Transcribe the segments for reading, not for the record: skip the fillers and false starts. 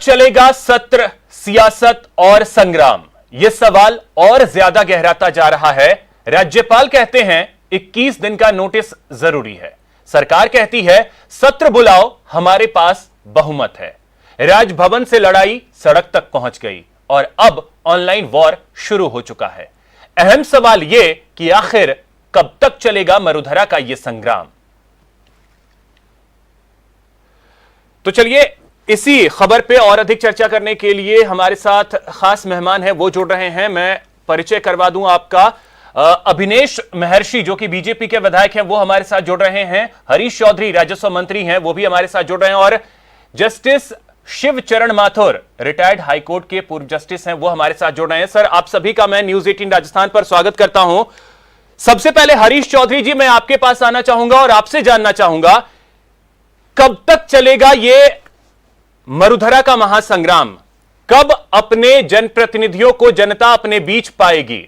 चलेगा सत्र, सियासत और संग्राम? यह सवाल और ज्यादा गहराता जा रहा है। राज्यपाल कहते हैं 21 दिन का नोटिस जरूरी है। सरकार कहती है सत्र बुलाओ, हमारे पास बहुमत है। राजभवन से लड़ाई सड़क तक पहुंच गई और अब ऑनलाइन वॉर शुरू हो चुका है। अहम सवाल यह कि आखिर कब तक चलेगा मरुधरा का यह संग्राम? तो चलिए इसी खबर पे और अधिक चर्चा करने के लिए हमारे साथ खास मेहमान हैं, वो जुड़ रहे हैं। मैं परिचय करवा दूं आपका। अभिनेश महर्षि जो कि बीजेपी के विधायक हैं, वो हमारे साथ जुड़ रहे हैं। हरीश चौधरी राजस्व मंत्री हैं, वो भी हमारे साथ जुड़ रहे हैं। और justice Shivcharan Mathur retired high court के पूर्व जस्टिस हैं, वो हमारे साथ जुड़ रहे हैं। सर, आप सभी का मैं न्यूज 18 राजस्थान पर स्वागत करता हूं। सबसे पहले हरीश चौधरी जी, मैं आपके पास आना चाहूंगा और आपसे जानना चाहूंगा कब तक चलेगा यह मरुधरा का महासंग्राम? कब अपने जनप्रतिनिधियों को जनता अपने बीच पाएगी?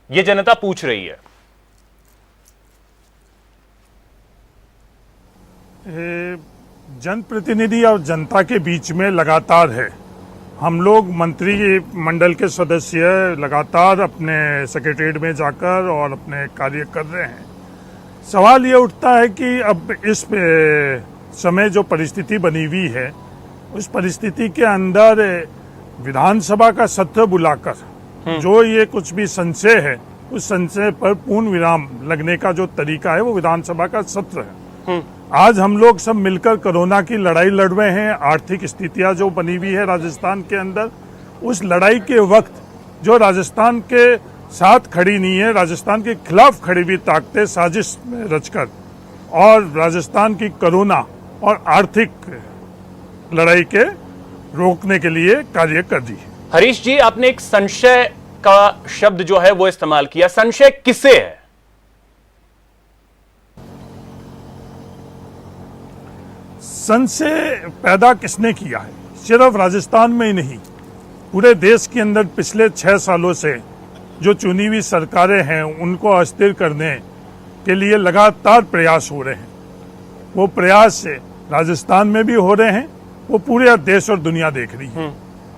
यह जनता पूछ रही है। जनप्रतिनिधि और जनता के बीच में लगातार है। हम लोग मंत्री मंडल के सदस्य लगातार अपने सेक्रेटरीट में जाकर और अपने कार्य कर रहे हैं। सवाल ये उठता है कि अब इस समय जो परिस्थिति बनी हुई है, उस परिस्थिति के अंदर विधानसभा का सत्र बुलाकर जो ये कुछ भी संशय है, उस संशय पर पूर्ण विराम लगने का जो तरीका है वो विधानसभा का सत्र है। आज हम लोग सब मिलकर कोरोना की लड़ाई लड़ रहे हैं। आर्थिक स्थितियां जो बनी हुई है राजस्थान के अंदर, उस लड़ाई के वक्त जो राजस्थान के साथ खड़ी नहीं है, राजस्थान के खिलाफ खड़ी हुई ताकतें साजिश में रचकर और राजस्थान की कोरोना और आर्थिक लड़ाई के रोकने के लिए कार्य कर दी है। हरीश जी, आपने एक संशय का शब्द जो है वो इस्तेमाल किया। संशय किसे है? संशय पैदा किसने किया है? सिर्फ राजस्थान में ही नहीं, पूरे देश के अंदर पिछले 6 सालों से जो चुनी हुई सरकारें हैं, उनको अस्थिर करने के लिए लगातार प्रयास हो रहे हैं। वो प्रयास राजस्थान में भी हो रहे हैं, वो पूरे देश और दुनिया देख रही है।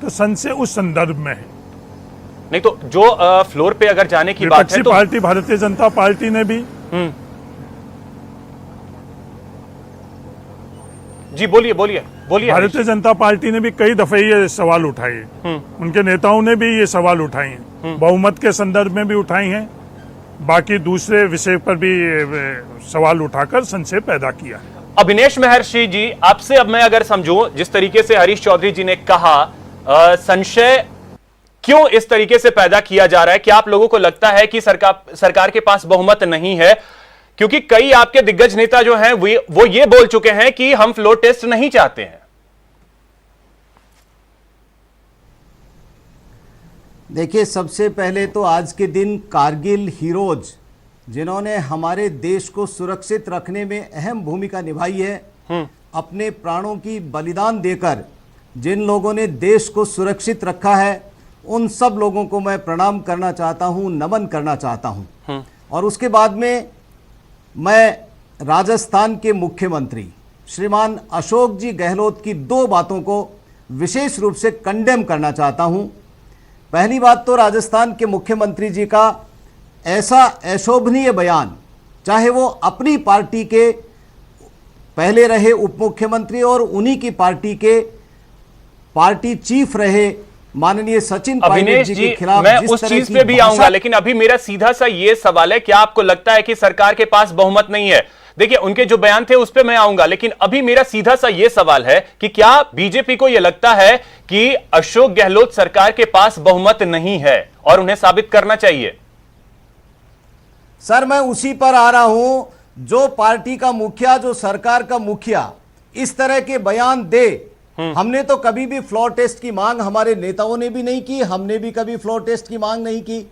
तो संशय उस संदर्भ में है। नहीं तो जो फ्लोर पे अगर जाने की बात है तो पार्टी भारतीय जनता पार्टी ने भी जी बोलिए बोलिए बोलिए। भारतीय जनता पार्टी ने भी कई दफे ये सवाल उठाए, उनके नेताओं ने भी ये सवाल उठाए हैं, बहुमत के संदर्भ में भी उठाई हैं, बाकी दूसरे विषय पर भी सवाल उठाकर संशय पैदा किया है। अभिनेश महर्षि जी, आपसे अब मैं अगर समझूं, जिस तरीके से हरीश चौधरी जी ने कहा, संशय क्यों इस तरीके से पैदा किया जा रहा है? क्या आप लोगों को लगता है कि सरकार के पास बहुमत नहीं है? क्योंकि कई आपके दिग्गज नेता जो हैं वो ये बोल चुके हैं कि हम फ्लोर टेस्ट नहीं चाहते हैं। देखिए, सबसे पहले तो आज के दिन कारगिल हीरोज जिन्होंने हमारे देश को सुरक्षित रखने में अहम भूमिका निभाई है, अपने प्राणों की बलिदान देकर जिन लोगों ने देश को सुरक्षित रखा है, उन सब लोगों को मैं प्रणाम करना चाहता हूं, नमन करना चाहता हूं। और उसके बाद में मैं राजस्थान के मुख्यमंत्री श्रीमान अशोक जी गहलोत की 2 बातों को विशेष रूप से कंडेम करना चाहता हूं। पहली बात तो राजस्थान के मुख्यमंत्री जी का ऐसा अशोभनीय बयान, चाहे वो अपनी पार्टी के पहले रहे उप मुख्यमंत्री और उन्हीं की पार्टी के पार्टी चीफ रहे माननीय सचिन पायलट जी के खिलाफ, मैं उस चीज पे भी आऊंगा, लेकिन अभी मेरा सीधा सा ये सवाल है, क्या आपको लगता है कि सरकार के पास बहुमत नहीं है? देखिए, उनके जो बयान थे उस पे मैं आऊंगा, लेकिन अभी मेरा सीधा सा ये सवाल है कि क्या बीजेपी को यह लगता है कि अशोक गहलोत सरकार के पास बहुमत नहीं है और उन्हें साबित करना चाहिए? सर, मैं उसी पर आ रहा हूं। जो पार्टी का मुखिया, जो सरकार का मुखिया इस तरह के बयान दे, हमने तो कभी भी फ्लोर टेस्ट की मांग, हमारे नेताओं ने भी नहीं की, हमने भी कभी फ्लोर टेस्ट की मांग नहीं की।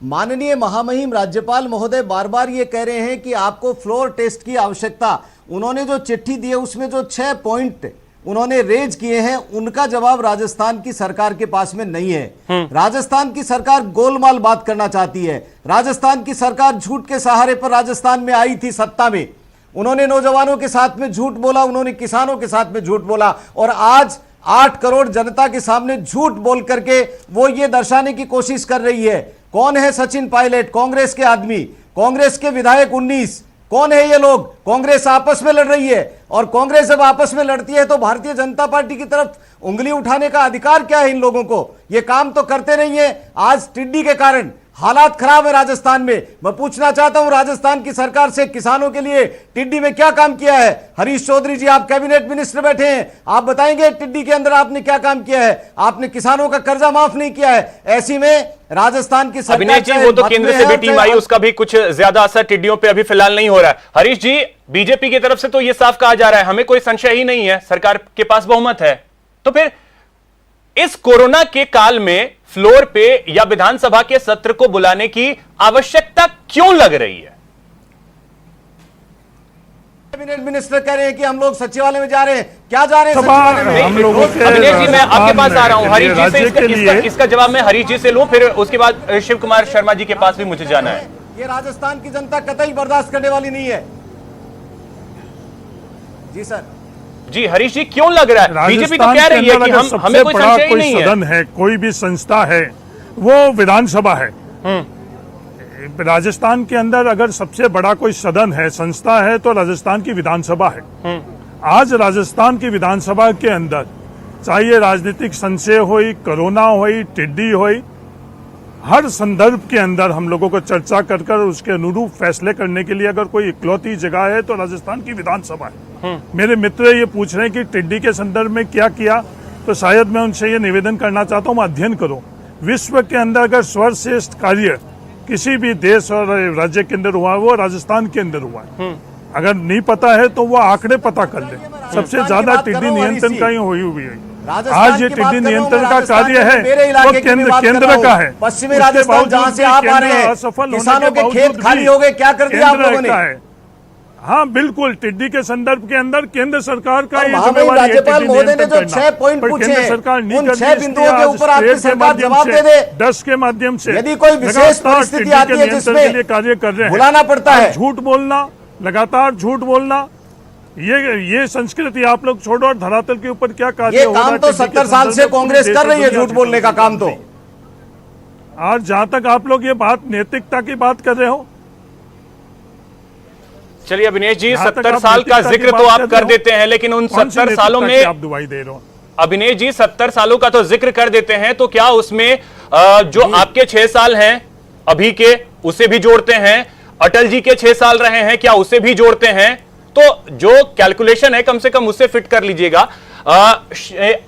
माननीय महामहिम राज्यपाल महोदय बार बार ये कह रहे हैं कि आपको फ्लोर टेस्ट की आवश्यकता। उन्होंने जो चिट्ठी दी है उसमें जो 6 पॉइंट उन्होंने रेज किए हैं, उनका जवाब राजस्थान की सरकार के पास में नहीं है। राजस्थान की सरकार गोलमाल बात करना चाहती है। राजस्थान की सरकार झूठ के सहारे पर राजस्थान में आई थी सत्ता में। उन्होंने नौजवानों के साथ में झूठ बोला, उन्होंने किसानों के साथ में झूठ बोला, और आज 8 करोड़ जनता के सामने झूठ बोल करके वो ये दर्शाने की कोशिश कर रही है। कौन है सचिन पायलट? कांग्रेस के आदमी, कांग्रेस के विधायक 19। कौन है ये लोग? कांग्रेस आपस में लड़ रही है, और कांग्रेस जब आपस में लड़ती है तो भारतीय जनता पार्टी की तरफ उंगली उठाने का अधिकार क्या है इन लोगों को? ये काम तो करते नहीं है। आज टिड्डी के कारण हालात खराब है राजस्थान में। मैं पूछना चाहता हूं राजस्थान की सरकार से, किसानों के लिए टिड्डी में क्या काम किया है? हरीश चौधरी जी, आप कैबिनेट मिनिस्टर बैठे हैं, आप बताएंगे टिड्डी के अंदर आपने क्या काम किया है? आपने किसानों का कर्जा माफ नहीं किया है। ऐसी में राजस्थान की सरकार, अभिनेश जी, वो तो केंद्र से भी टीम आई, उसका भी कुछ ज्यादा असर टिड्डियों पे अभी फिलहाल नहीं हो रहा है। हरीश जी, बीजेपी की तरफ से तो ये साफ कहा जा रहा है, हमें कोई संशय ही नहीं है, सरकार के पास बहुमत है। तो फिर इस कोरोना के काल में फ्लोर पे या विधानसभा के सत्र को बुलाने की आवश्यकता क्यों लग रही है? कैबिनेट मिनिस्टर कह रहे हैं कि हम लोग सचिवालय में जा रहे हैं। क्या जा रहे हैं? हम लोगों के अभिनेश जी, मैं आपके पास आ रहा हूं। हरीश जी से राज्य के लिए इसका जवाब मैं हरीश जी से लूं, फिर उसके बाद शिव कुमार शर्मा जी के पास भी मुझे जाना है। ये राजस्थान की जनता कतई बर्दाश्त करने वाली नहीं है। जी सर। जी हरीश जी, क्यों लग रहा है? बीजेपी तो कह राजस्थान रही है कि के अंदर हमें सबसे कोई बड़ा संशय ही कोई नहीं है। सदन है, कोई भी संस्था है, वो विधानसभा है। राजस्थान के अंदर अगर सबसे बड़ा कोई सदन है, संस्था है, तो राजस्थान की विधानसभा है। आज राजस्थान की विधानसभा के अंदर चाहे राजनीतिक संशय हुई, कोरोना हुई, टिड्डी हुई, हर संदर्भ के अंदर हम लोगों को चर्चा कर कर उसके अनुरूप फैसले करने के लिए अगर कोई इकलौती जगह है तो राजस्थान की विधानसभा है। मेरे मित्र ये पूछ रहे हैं कि टिड्डी के संदर्भ में क्या किया, तो शायद मैं उनसे ये निवेदन करना चाहता हूँ, अध्ययन करो। विश्व के अंदर अगर सर्वश्रेष्ठ कार्य किसी भी देश और राज्य के अंदर हुआ है, वो राजस्थान के अंदर हुआ है। अगर नहीं पता है तो वो आंकड़े पता कर ले। सबसे ज्यादा टिड्डी नियंत्रण का ही हुई है। आज ये टिड्डी नियंत्रण का कार्य है वो केंद्र का है। पश्चिमी राजस्थान जहां से आप आ रहे हैं, किसानों के खेत खाली हो गए, क्या कर दिया आप लोगों ने? हाँ बिल्कुल, टिड्डी के संदर्भ के अंदर केंद्र सरकार का राज्यपाल महोदय ने जो 6 पॉइंट पूछे हैं, सरकार नहीं उन कर 6 बिंदुओं के ऊपर आपकी सरकार जवाब दे दे। 10 के माध्यम से यदि कोई विशेष परिस्थिति आती है जिसमें कार्य कर रहे हैं, बुलाना पड़ता है। झूठ बोलना, लगातार झूठ बोलना, ये संस्कृति आप लोग छोड़ो और धरातल के ऊपर क्या कार्य ये काम तो 70 साल से कांग्रेस कर रही है, झूठ बोलने का काम। तो आज जहां तक आप लोग ये बात नैतिकता की बात कर रहे हो, चलिए अभिनेश जी, 70 साल का जिक्र तो आप कर देते हैं, लेकिन उन 70 सालों में आप दुआई दे रहे हो। अभिनेश जी 70 सालों का तो जिक्र कर देते हैं, तो क्या उसमें जो आपके 6 साल हैं अभी के, उसे भी जोड़ते हैं? अटल जी के 6 साल रहे हैं, क्या उसे भी जोड़ते हैं? तो जो कैलकुलेशन है कम से कम उससे फिट कर लीजिएगा।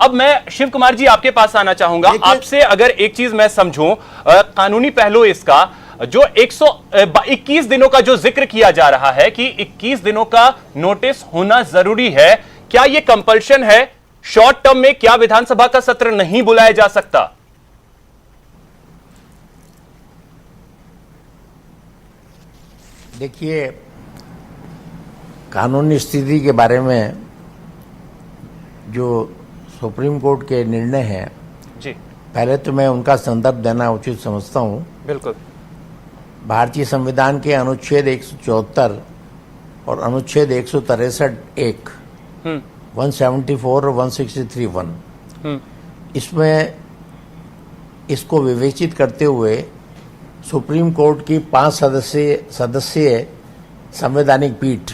अब मैं शिव कुमार जी आपके पास आना चाहूंगा। आपसे अगर एक चीज मैं समझूं, कानूनी पहलू इसका जो 121 दिनों का जो जिक्र किया जा रहा है कि 21 दिनों का नोटिस होना जरूरी है, क्या यह कंपल्शन है? शॉर्ट टर्म में क्या विधानसभा का सत्र नहीं बुलाया जा सकता? देखिए, कानूनी स्थिति के बारे में जो सुप्रीम कोर्ट के निर्णय हैं, जी, पहले तो मैं उनका संदर्भ देना उचित समझता हूं। बिल्कुल। भारतीय संविधान के अनुच्छेद 174 और अनुच्छेद 163(1), 174 और 163(1), इसमें इसको विवेचित करते हुए सुप्रीम कोर्ट की 5 सदस्यीय संवैधानिक पीठ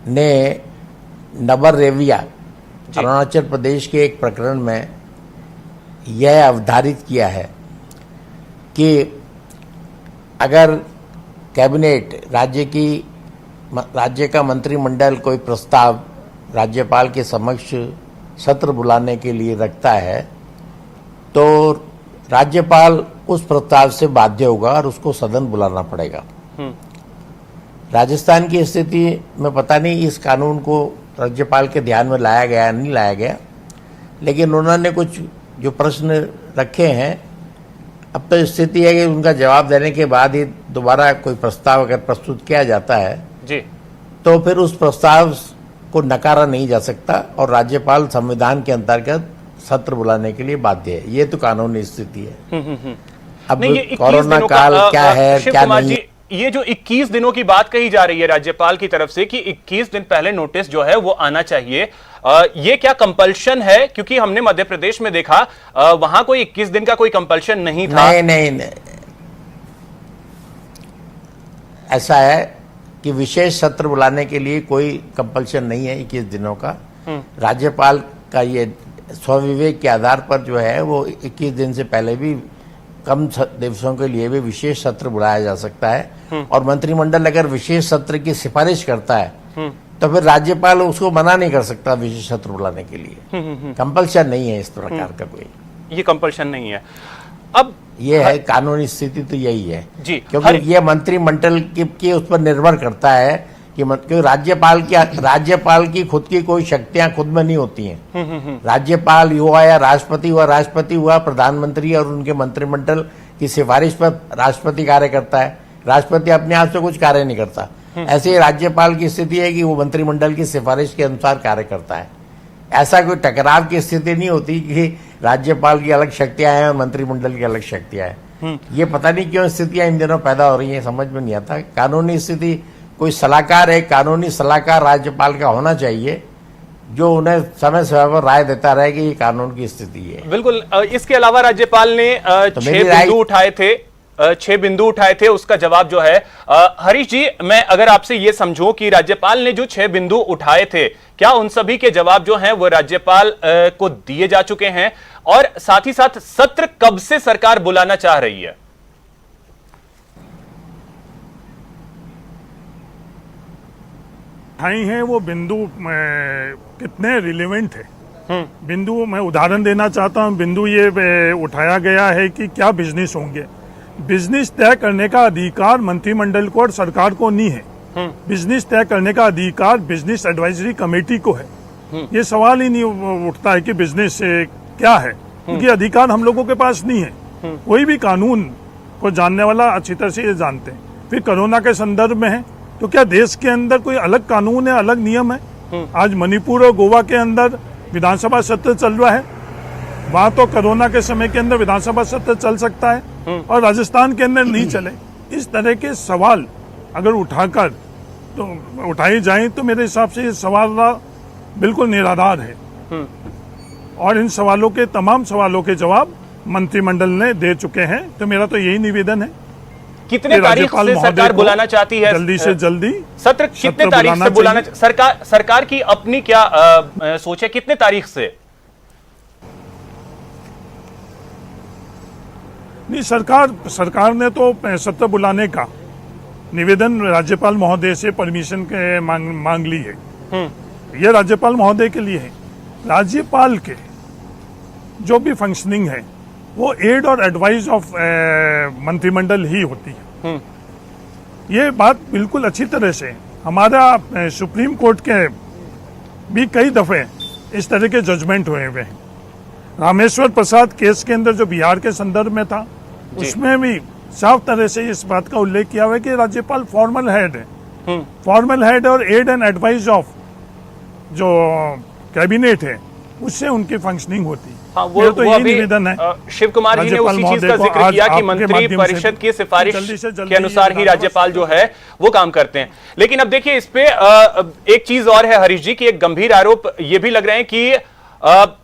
ने नबर रेविया अरुणाचल प्रदेश के एक प्रकरण में यह अवधारित किया है कि अगर कैबिनेट राज्य का मंत्रिमंडल कोई प्रस्ताव राज्यपाल के समक्ष सत्र बुलाने के लिए रखता है, तो राज्यपाल उस प्रस्ताव से बाध्य होगा और उसको सदन बुलाना पड़ेगा। राजस्थान की स्थिति में पता नहीं इस कानून को राज्यपाल के ध्यान में लाया गया नहीं लाया गया, लेकिन उन्होंने कुछ जो प्रश्न रखे हैं, अब तो स्थिति है कि उनका जवाब देने के बाद ही दोबारा कोई प्रस्ताव अगर प्रस्तुत किया जाता है जी, तो फिर उस प्रस्ताव को नकारा नहीं जा सकता और राज्यपाल संविधान के अंतर्गत सत्र बुलाने के लिए बाध्य है। ये तो कानूनी स्थिति है। अब नहीं, ये 21 कोरोना दिनों काल का, क्या है शिव क्या कुमार नहीं जी, ये जो 21 दिनों की बात कही जा रही है राज्यपाल की तरफ से कि 21 दिन पहले नोटिस जो है वो आना चाहिए, ये क्या कंपल्शन है? क्योंकि हमने मध्य प्रदेश में देखा वहां कोई 21 दिन का कोई कंपल्शन नहीं था। नहीं, ऐसा है कि विशेष सत्र बुलाने के लिए कोई कंपल्शन नहीं है 21 दिनों का। राज्यपाल का ये स्वविवेक के आधार पर जो है वो 21 दिन से पहले भी कम दिवसों के लिए भी विशेष सत्र बुलाया जा सकता है। और मंत्रिमंडल अगर विशेष सत्र की सिफारिश करता है तो फिर राज्यपाल उसको मना नहीं कर सकता विशेष सत्र बुलाने के लिए। कंपल्शन नहीं है इस प्रकार का कोई, ये कंपल्शन नहीं है। अब ये है कानूनी स्थिति तो यही है जी, क्योंकि ये मंत्रिमंडल की उस पर निर्भर करता है कि राज्यपाल की खुद की कोई शक्तियां खुद में नहीं होती हैं। राज्यपाल हुआ या राष्ट्रपति हुआ प्रधानमंत्री और उनके मंत्रिमंडल की सिफारिश पर राष्ट्रपति कार्य करता है। राष्ट्रपति अपने आप से कुछ कार्य नहीं करता। ऐसे ही राज्यपाल की स्थिति है कि वो मंत्रिमंडल की सिफारिश के अनुसार कार्य करता है। ऐसा कोई टकराव की स्थिति नहीं होती कि राज्यपाल की अलग शक्तियां हैं और मंत्रिमंडल की अलग शक्तियां हैं। ये पता नहीं क्यों स्थितियां इन दिनों पैदा हो रही हैं, समझ में नहीं आता। कानूनी स्थिति कोई सलाहकार है, कानूनी सलाहकार राज्यपाल का होना चाहिए जो उन्हें समय समय पर राय देता रहे कि ये कानून की स्थिति है। बिल्कुल। इसके अलावा राज्यपाल ने 6 बिंदु उठाए थे, उसका जवाब जो है हरीश जी, मैं अगर आपसे ये समझूं कि राज्यपाल ने जो 6 बिंदु उठाए थे, क्या उन सभी के जवाब जो हैं वो राज्यपाल को दिए जा चुके हैं? और साथ ही साथ सत्र कब से सरकार बुलाना चाह रही है? उठाई हैं वो बिंदु कितने रिलेवेंट है? बिंदु मैं उदाहरण देना चाहता हूं। बिंदु ये उठाया गया है कि क्या बिजनेस होंगे। बिजनेस तय करने का अधिकार मंत्रिमंडल को और सरकार को नहीं है। बिजनेस तय करने का अधिकार बिजनेस एडवाइजरी कमेटी को है। ये सवाल ही नहीं उठता है कि बिजनेस क्या है, क्योंकि अधिकार हम लोगों के पास नहीं है। कोई भी कानून को जानने वाला अच्छी तरह से ये जानते हैं। फिर कोरोना के संदर्भ में है तो क्या देश के अंदर कोई अलग कानून है, अलग नियम है? आज मणिपुर और गोवा के अंदर विधानसभा सत्र चल रहा है, वहां तो कोरोना के समय के अंदर विधानसभा सत्र चल सकता है और राजस्थान के अंदर नहीं चले। इस तरह के सवाल अगर उठाकर तो उठाए जाएं तो मेरे हिसाब से ये सवाल बिल्कुल निराधार है। और इन सवालों के तमाम सवालों के जवाब मंत्रिमंडल ने दे चुके हैं। तो मेरा तो यही निवेदन है। कितने तारीख से सरकार बुलाना चाहती है? जल्दी से जल्दी सत्र कितने तारीख से बुलाना? सरकार की अपनी क्या सोच है, कितने तारीख से? नहीं, सरकार ने तो सत्र बुलाने का निवेदन राज्यपाल महोदय से परमिशन के मांग ली है। ये राज्यपाल महोदय के लिए है। राज्यपाल के जो भी फंक्शनिंग है वो एड और एडवाइस ऑफ मंत्रिमंडल ही होती है। ये बात बिल्कुल अच्छी तरह से हमारा सुप्रीम कोर्ट के भी कई दफे इस तरह के जजमेंट हुए हुए हैं। रामेश्वर प्रसाद केस के अंदर जो बिहार के संदर्भ में था उसमें भी साफ तरह से इस बात का उल्लेख किया हुआ है कि राज्यपाल फॉर्मल हेड है। फॉर्मल हेड और एड एंड एडवाइस ऑफ जो कैबिनेट है उससे उनकी फंक्शनिंग होती है। हाँ, वो यही निवेदन है। शिव कुमार जी ने उसी चीज का जिक्र किया कि मंत्री परिषद की सिफारिश के अनुसार ही राज्यपाल जो है वो काम करते हैं। लेकिन अब देखिए, इस पे एक चीज और है हरीश जी की एक गंभीर आरोप ये भी लग रहे हैं कि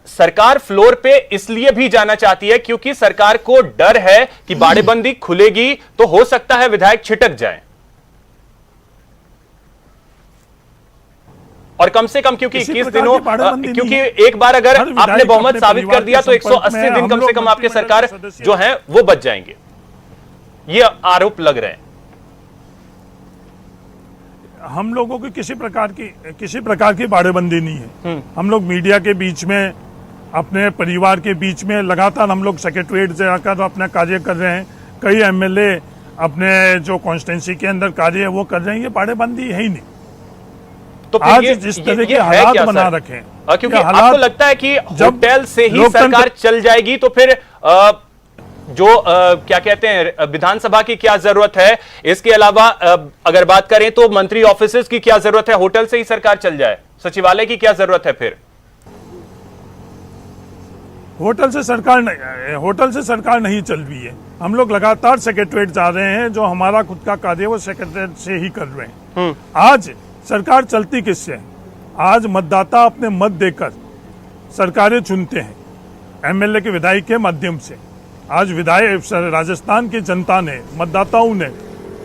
सरकार फ्लोर पे इसलिए भी जाना चाहती है क्योंकि सरकार को डर है कि बाड़ेबंदी खुलेगी तो हो सकता है विधायक छिटक जाए। और कम से कम क्योंकि 21 दिनों, क्योंकि एक बार अगर आपने बहुमत साबित कर दिया तो 180 दिन कम से कम आपके सरकार जो है वो बच जाएंगे। ये आरोप लग रहे हैं। हम लोगों की किसी प्रकार की बाड़ेबंदी नहीं है। हम लोग मीडिया के बीच में, अपने परिवार के बीच में लगातार हम लोग सेक्रेटरीट जाकर अपना कार्य कर रहे हैं। कई एमएलए अपने जो कॉन्स्टिट्यूंसी के अंदर कार्य है वो कर रहे हैं। ये बाड़ेबंदी है ही नहीं। तो आज जिस तरह के हालात बना रखे, क्योंकि आपको लगता है कि होटल से ही सरकार चल जाएगी तो फिर जो क्या कहते हैं विधानसभा की क्या जरूरत है? इसके अलावा अगर बात करें तो मंत्री ऑफिसेज की क्या जरूरत है? होटल से ही सरकार चल जाए, सचिवालय की क्या जरूरत है फिर? होटल से सरकार नहीं चल रही है। हम लोग लगातार सेक्रेटरीट जा रहे हैं, जो हमारा खुद का कार्य है वो सेक्रेटरीट से ही कर रहे हैं। आज सरकार चलती किससे है? आज मतदाता अपने मत देकर सरकारें चुनते हैं, एमएलए के विधायक के माध्यम से। आज राजस्थान की जनता ने, मतदाताओं ने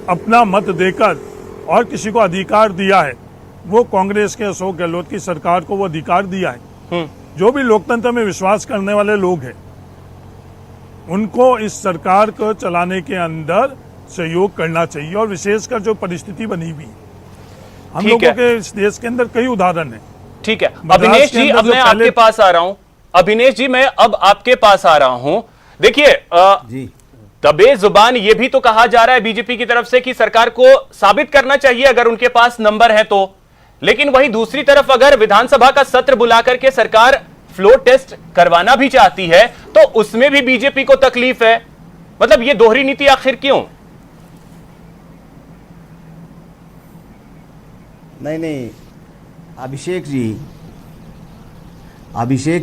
अपना मत देकर और किसी को अधिकार दिया है, वो कांग्रेस के अशोक गहलोत की सरकार को वो अधिकार दिया है। जो भी लोकतंत्र में विश्वास करने वाले लोग हैं, उनको इस सरकार को चलाने के अंदर सहयोग करना चाहिए। और विशेषकर जो परिस्थिति बनी हुई है, हम लोगों के इस देश के अंदर कई उदाहरण हैं। ठीक है अभिनेश जी, अब मैं आपके पास आ रहा हूं। अभिनेश जी, मैं अब आपके पास आ रहा हूं। देखिए दबे जुबान ये भी तो कहा जा रहा है बीजेपी की तरफ से कि सरकार को साबित करना चाहिए अगर उनके पास नंबर है तो, लेकिन वहीं दूसरी तरफ अगर विधानसभा का सत्र बुलाकर के सरकार फ्लोर टेस्ट करवाना भी चाहती है तो उसमें भी बीजेपी को तकलीफ है। मतलब ये दोहरी नीति आखिर क्यों? नहीं, अभिषेक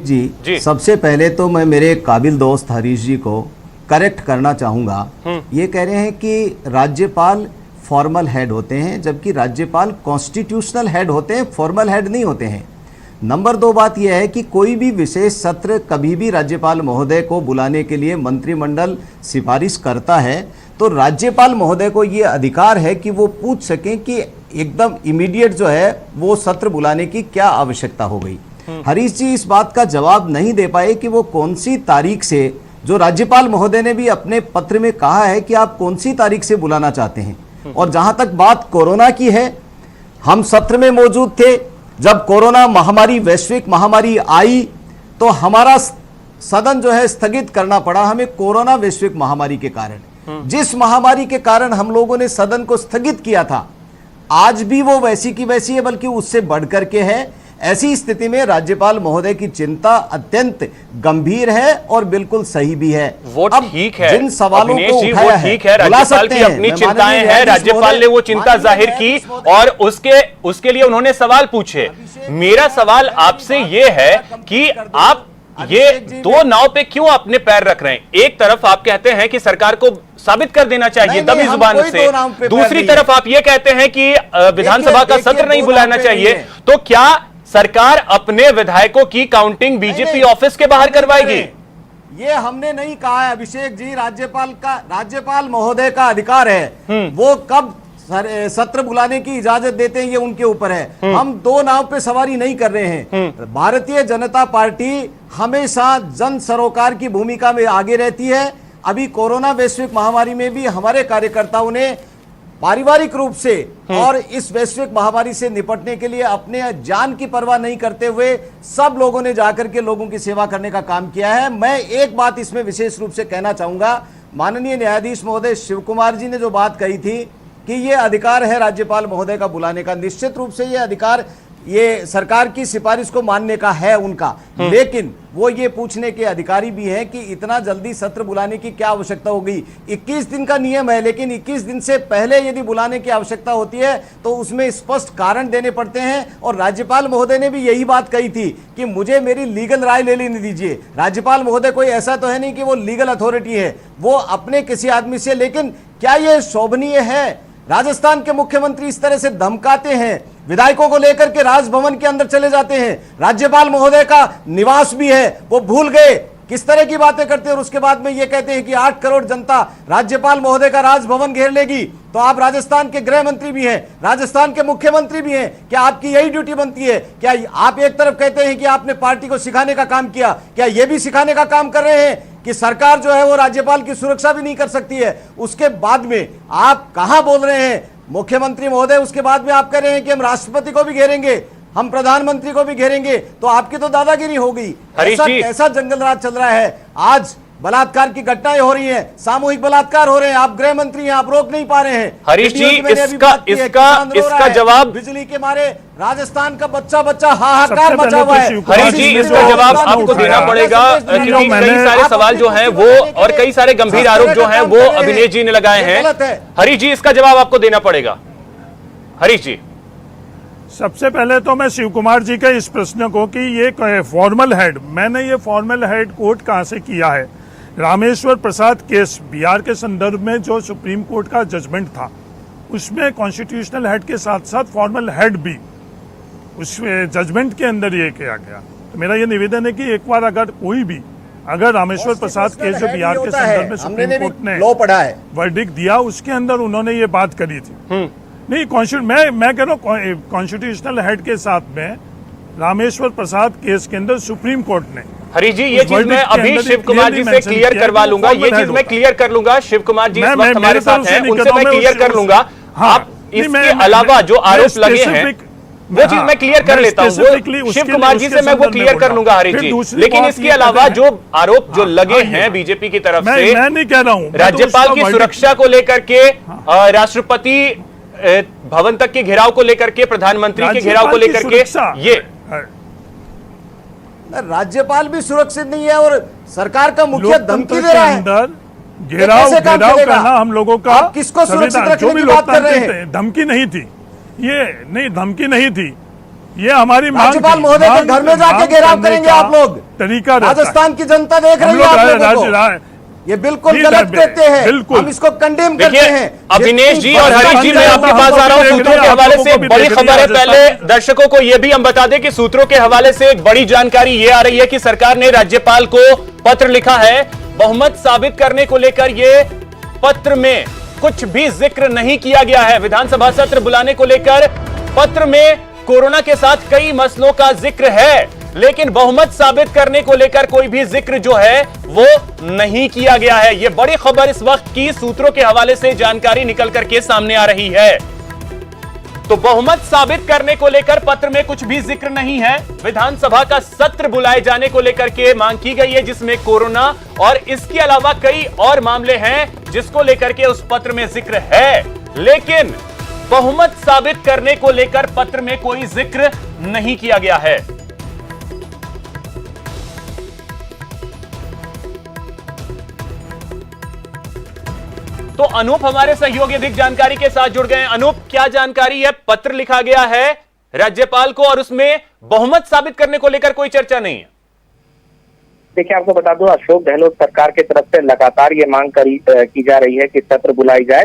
जी, सबसे पहले तो मैं मेरे काबिल दोस्त हरीश जी को करेक्ट करना चाहूंगा। ये कह रहे हैं कि राज्यपाल फॉर्मल हेड होते हैं, जबकि राज्यपाल कॉन्स्टिट्यूशनल हेड होते हैं, फॉर्मल हेड नहीं होते हैं। नंबर 2 बात यह है कि कोई भी विशेष सत्र कभी भी राज्यपाल महोदय को बुलाने के लिए मंत्रिमंडल सिफारिश करता है तो राज्यपाल महोदय को ये अधिकार है कि वो पूछ सकें कि एकदम इमीडिएट जो है वो सत्र बुलाने की क्या आवश्यकता हो गई। हरीश जी इस बात का जवाब नहीं दे पाए कि वो कौन सी तारीख से, जो राज्यपाल महोदय ने भी अपने पत्र में कहा है कि आप कौन सी तारीख से बुलाना चाहते हैं। और जहां तक बात कोरोना की है, हम सत्र में मौजूद थे जब कोरोना महामारी, वैश्विक महामारी आई तो हमारा सदन जो है स्थगित करना पड़ा हमें कोरोना वैश्विक महामारी के कारण। जिस महामारी के कारण हम लोगों ने सदन को स्थगित किया था, आज भी वो वैसी की वैसी है, बल्कि उससे बढ़कर के है। ऐसी स्थिति में राज्यपाल महोदय की चिंता अत्यंत गंभीर है और बिल्कुल सही भी है। वो ठीक है, जिन सवालों को उठाया है, ठीक है, राज्यपाल की अपनी चिंताएं हैं, राज्यपाल ने वो चिंता जाहिर की और उसके लिए उन्होंने सवाल पूछे। मेरा सवाल आपसे ये है कि आप ये दो नाव पे क्यों अपने पैर रख रहे हैं? एक तरफ आप कहते हैं कि सरकार को साबित कर देना चाहिए दबी जुबान से, दूसरी तरफ आप ये कहते हैं कि विधानसभा का सत्र नहीं बुलाना चाहिए। तो क्या सरकार अपने विधायकों की काउंटिंग बीजेपी ऑफिस के बाहर करवाएगी? ये हमने नहीं कहा है अभिषेक जी, राज्यपाल महोदय का अधिकार है, वो कब सत्र बुलाने की इजाजत देते हैं ये उनके ऊपर है। हम दो नाव पे सवारी नहीं कर रहे हैं। भारतीय जनता पार्टी हमेशा जन सरोकार की भूमिका में आगे रहती है। अभी कोरोना वैश्विक महामारी में भी हमारे कार्यकर्ताओं ने पारिवारिक रूप से और इस वैश्विक महामारी से निपटने के लिए अपने जान की परवाह नहीं करते हुए सब लोगों ने जाकर के लोगों की सेवा करने का काम किया है। मैं एक बात इसमें विशेष रूप से कहना चाहूंगा, माननीय न्यायाधीश महोदय शिव कुमार जी ने जो बात कही थी कि ये अधिकार है राज्यपाल महोदय का बुलाने का, निश्चित रूप से ये अधिकार ये सरकार की सिफारिश को मानने का है उनका, लेकिन वो ये पूछने के अधिकारी भी हैं कि इतना जल्दी सत्र बुलाने की क्या आवश्यकता होगी। 21 दिन का नियम है, लेकिन 21 दिन से पहले यदि बुलाने की आवश्यकता होती है तो उसमें स्पष्ट कारण देने पड़ते हैं। और राज्यपाल महोदय ने भी यही बात कही थी कि मुझे मेरी लीगल राय ले लेने दीजिए। राज्यपाल महोदय कोई ऐसा तो है नहीं कि वो लीगल अथॉरिटी है, वो अपने किसी आदमी से, लेकिन क्या ये शोभनीय है? राजस्थान के मुख्यमंत्री इस तरह से धमकाते हैं, विधायकों को लेकर के राजभवन के अंदर चले जाते हैं, राज्यपाल महोदय का निवास भी है, वो भूल गए किस तरह की बातें करते हैं। और उसके बाद में ये कहते हैं कि 8 करोड़ जनता राज्यपाल महोदय का राजभवन घेर लेगी। तो आप राजस्थान के गृह मंत्री भी हैं, राजस्थान के मुख्यमंत्री भी हैं, क्या आपकी यही ड्यूटी बनती है? क्या आप एक तरफ कहते हैं कि आपने पार्टी को सिखाने का काम किया, क्या ये भी सिखाने का काम कर रहे हैं कि सरकार जो है वो राज्यपाल की सुरक्षा भी नहीं कर सकती है? उसके बाद में आप कहां बोल रहे हैं मुख्यमंत्री महोदय, उसके बाद में आप कह रहे हैं कि हम राष्ट्रपति को भी घेरेंगे, हम प्रधानमंत्री को भी घेरेंगे, तो आपकी तो दादागिरी हो गई। ऐसा जंगल राज चल रहा है। आज बलात्कार की घटनाएं हो रही हैं, सामूहिक बलात्कार हो रहे हैं, आप गृह मंत्री हैं, आप रोक नहीं पा रहे हैं। हरीश जी इसका जवाब, बिजली के मारे राजस्थान का बच्चा हाहाकार मचा हुआ है। हरीश जी इसका जवाब आपको देना पड़ेगा क्योंकि कई सारे सवाल जो हैं वो और कई सारे गंभीर आरोप जो हैं वो अभिनेश जी ने लगाए हैं। हरीश जी इसका जवाब आपको देना पड़ेगा। हरीश जी सबसे पहले तो मैं शिव कुमार जी के इस प्रश्न को कि ये फॉर्मल हेड, मैंने ये फॉर्मल हेड कोर्ट कहाँ से किया है? रामेश्वर प्रसाद केस बिहार के संदर्भ में जो सुप्रीम कोर्ट का जजमेंट था, उसमें कॉन्स्टिट्यूशनल हेड के साथ साथ फॉर्मल हेड भी उस जजमेंट के अंदर ये किया गया। तो मेरा ये निवेदन है कि एक बार अगर रामेश्वर प्रसाद केस जो बिहार के संदर्भ में सुप्रीम कोर्ट ने लॉ पढ़ा है, वर्डिक्ट दिया, उसके अंदर उन्होंने ये बात करी थी। नहीं, मैं कह रहा हूँ कॉन्स्टिट्यूशनल हेड के साथ में रामेश्वर प्रसाद केस के अंदर सुप्रीम कोर्ट ने, हरी जी, ये चीज मैं अभी शिव कुमार जी से क्लियर करवा लूंगा, ये चीज मैं क्लियर कर लूंगा। शिव कुमार जी इस वक्त हमारे साथ हैं, उनसे मैं क्लियर कर लूंगा। आप इसके अलावा जो आरोप लगे हैं वो चीज मैं क्लियर कर लेता हूँ, वो शिव कुमार जी से मैं वो क्लियर कर लूंगा हरी जी। लेकिन इसके अलावा जो आरोप जो लगे हैं बीजेपी की तरफ से, मैं नहीं कह रहा हूँ, राज्यपाल की सुरक्षा को लेकर के, राष्ट्रपति भवन तक के घेराव को लेकर के, प्रधानमंत्री के घेराव को लेकर के, ये राज्यपाल भी सुरक्षित नहीं है और सरकार का मुखिया धमकी दे रहा है। घेराव करना हम लोगों का, आप किसको सुरक्षित रखने की बात कर रहे हैं? धमकी नहीं थी ये, नहीं धमकी नहीं थी ये, हमारी मांग। राज्यपाल महोदय के घर में जाके घेराव करेंगे आप लोग, तरीका राजस्थान की जनता देख रही है आप लोगों को। ये बिल्कुल गलत कहते हैं, हम इसको कंडेम करते हैं। अविनेश जी और हरीश जी, मैं आपके पास आ रहा हूं सूत्रों के हवाले से बड़ी खबर है। पहले दर्शकों को यह भी हम बता दें कि सूत्रों के हवाले से एक बड़ी जानकारी ये आ रही है कि सरकार ने राज्यपाल को पत्र लिखा है। बहुमत साबित करने को लेकर ये पत्र में कुछ भी जिक्र नहीं किया गया है। विधानसभा सत्र बुलाने को लेकर पत्र में कोरोना के साथ कई मसलों का जिक्र है, लेकिन बहुमत साबित करने को लेकर कोई भी जिक्र जो है वो नहीं किया गया है। यह बड़ी खबर इस वक्त की सूत्रों के हवाले से जानकारी निकल करके सामने आ रही है। तो बहुमत साबित करने को लेकर पत्र में कुछ भी जिक्र नहीं है। विधानसभा का सत्र बुलाए जाने को लेकर के मांग की गई है, जिसमें कोरोना और इसके अलावा कई और मामले हैं जिसको लेकर के उस पत्र में जिक्र है, लेकिन बहुमत साबित करने को लेकर पत्र में कोई जिक्र नहीं किया गया है। तो अनूप हमारे सहयोगी अधिक जानकारी के साथ जुड़ गए हैं। अनूप, क्या जानकारी है? पत्र लिखा गया है राज्यपाल को और उसमें बहुमत साबित करने को लेकर कोई चर्चा नहीं है। देखिए, आपको बता दूं, अशोक गहलोत सरकार की तरफ से लगातार ये मांग की जा रही है कि सत्र बुलाई जाए,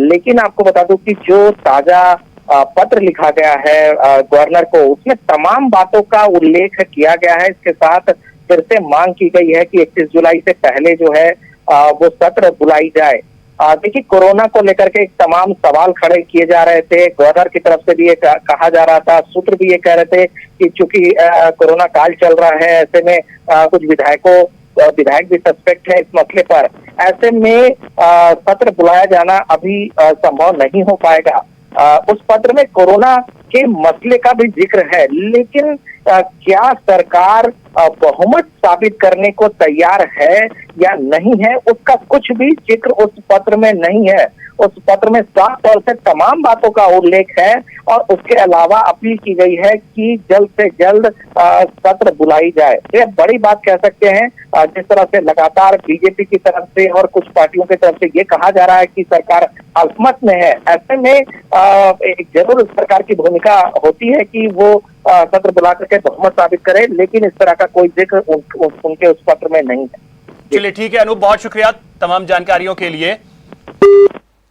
लेकिन आपको बता दूं कि जो ताजा पत्र लिखा गया है गवर्नर को, उसमें तमाम बातों का उल्लेख किया गया है। इसके साथ फिर से मांग की गई है कि 31 जुलाई से पहले जो है वो सत्र बुलाई जाए। देखिए, कोरोना को लेकर के तमाम सवाल खड़े किए जा रहे थे। गवर्नर की तरफ से भी ये कहा जा रहा था, सूत्र भी ये कह रहे थे कि चूंकि कोरोना काल चल रहा है, ऐसे में कुछ विधायक भी सस्पेक्ट है इस मसले पर, ऐसे में सत्र बुलाया जाना अभी संभव नहीं हो पाएगा। उस पत्र में कोरोना के मसले का भी जिक्र है, लेकिन क्या सरकार बहुमत साबित करने को तैयार है या नहीं है, उसका कुछ भी जिक्र उस पत्र में नहीं है। उस पत्र में साफ तौर से तमाम बातों का उल्लेख है और उसके अलावा अपील की गई है कि जल्द से जल्द सत्र बुलाई जाए। ये बड़ी बात कह सकते हैं। जिस तरह से लगातार बीजेपी की तरफ से और कुछ पार्टियों की तरफ से ये कहा जा रहा है कि सरकार अल्पमत में है, ऐसे में एक जरूर सरकार की भूमिका होती है कि वो सत्र बुला करके बहुमत साबित करे, लेकिन इस तरह का कोई जिक्र उनके उस पत्र में नहीं है। चलिए ठीक है अनूप, बहुत शुक्रिया तमाम जानकारियों के लिए।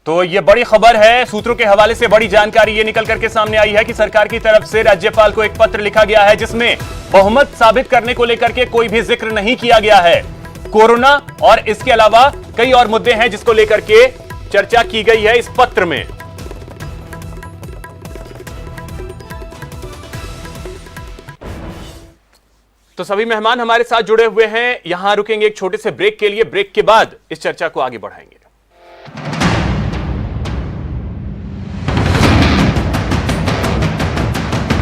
तो ये बड़ी खबर है, सूत्रों के हवाले से बड़ी जानकारी ये निकल करके सामने आई है कि सरकार की तरफ से राज्यपाल को एक पत्र लिखा गया है जिसमें बहुमत साबित करने को लेकर के कोई भी जिक्र नहीं किया गया है। कोरोना और इसके अलावा कई और मुद्दे हैं जिसको लेकर के चर्चा की गई है इस पत्र में। तो सभी मेहमान हमारे साथ जुड़े हुए हैं, यहां रुकेंगे एक छोटे से ब्रेक के लिए। ब्रेक के बाद इस चर्चा को आगे बढ़ाएंगे।